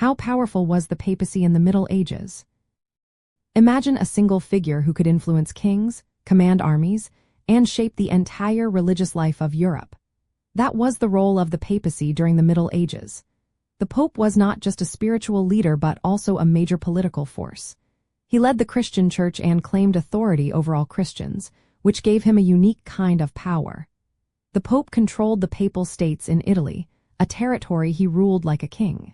How powerful was the papacy in the Middle Ages? Imagine a single figure who could influence kings, command armies, and shape the entire religious life of Europe. That was the role of the papacy during the Middle Ages. The Pope was not just a spiritual leader but also a major political force. He led the Christian Church and claimed authority over all Christians, which gave him a unique kind of power. The Pope controlled the Papal States in Italy, a territory he ruled like a king.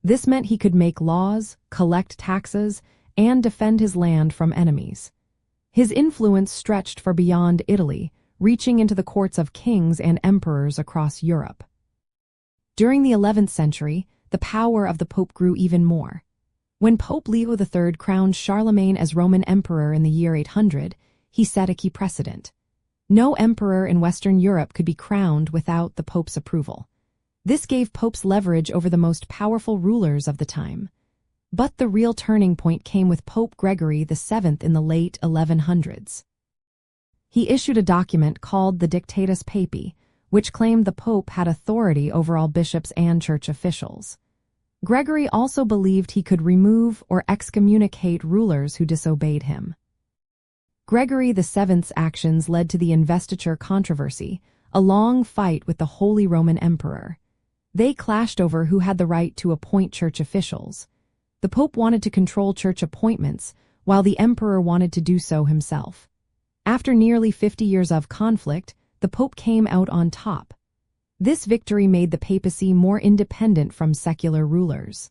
This meant he could make laws, collect taxes, and defend his land from enemies. His influence stretched far beyond Italy, reaching into the courts of kings and emperors across Europe. During the 11th century, the power of the Pope grew even more. When Pope Leo III crowned Charlemagne as Roman Emperor in the year 800, he set a key precedent. No emperor in Western Europe could be crowned without the Pope's approval. This gave popes leverage over the most powerful rulers of the time. But the real turning point came with Pope Gregory VII in the late 1100s. He issued a document called the Dictatus Papae, which claimed the Pope had authority over all bishops and church officials. Gregory also believed he could remove or excommunicate rulers who disobeyed him. Gregory VII's actions led to the Investiture controversy, a long fight with the Holy Roman Emperor. They clashed over who had the right to appoint church officials. The Pope wanted to control church appointments, while the Emperor wanted to do so himself. After nearly 50 years of conflict, the Pope came out on top. This victory made the papacy more independent from secular rulers.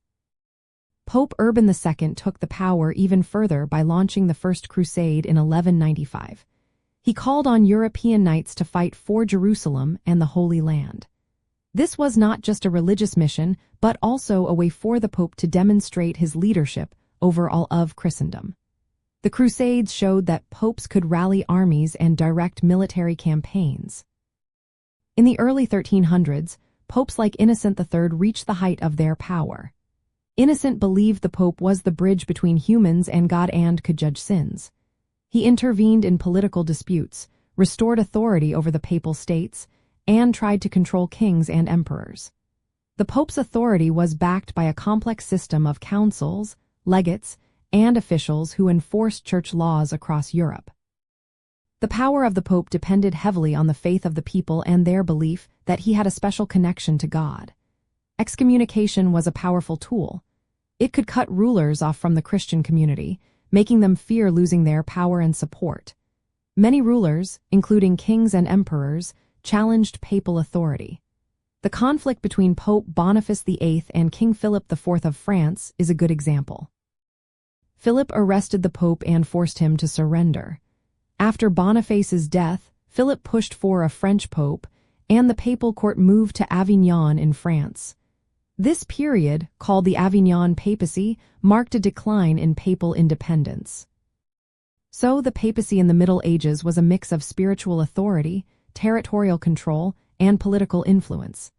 Pope Urban II took the power even further by launching the First Crusade in 1195. He called on European knights to fight for Jerusalem and the Holy Land. This was not just a religious mission, but also a way for the Pope to demonstrate his leadership over all of Christendom. The Crusades showed that popes could rally armies and direct military campaigns. In the early 1300s, popes like Innocent III reached the height of their power. Innocent believed the Pope was the bridge between humans and God and could judge sins. He intervened in political disputes, restored authority over the Papal States, and tried to control kings and emperors. The Pope's authority was backed by a complex system of councils, legates, and officials who enforced church laws across Europe. The power of the Pope depended heavily on the faith of the people and their belief that he had a special connection to God. Excommunication was a powerful tool. It could cut rulers off from the Christian community, making them fear losing their power and support. Many rulers, including kings and emperors, challenged papal authority. The conflict between Pope Boniface VIII and King Philip IV of France is a good example. Philip arrested the Pope and forced him to surrender. After Boniface's death, Philip pushed for a French pope, and the papal court moved to Avignon in France. This period, called the Avignon Papacy, marked a decline in papal independence. So the papacy in the Middle Ages was a mix of spiritual authority, territorial control, and political influence.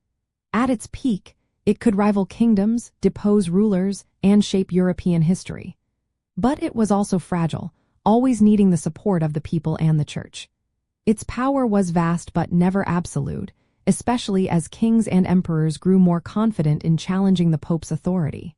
At its peak, it could rival kingdoms, depose rulers, and shape European history. But it was also fragile, always needing the support of the people and the church. Its power was vast but never absolute, especially as kings and emperors grew more confident in challenging the Pope's authority.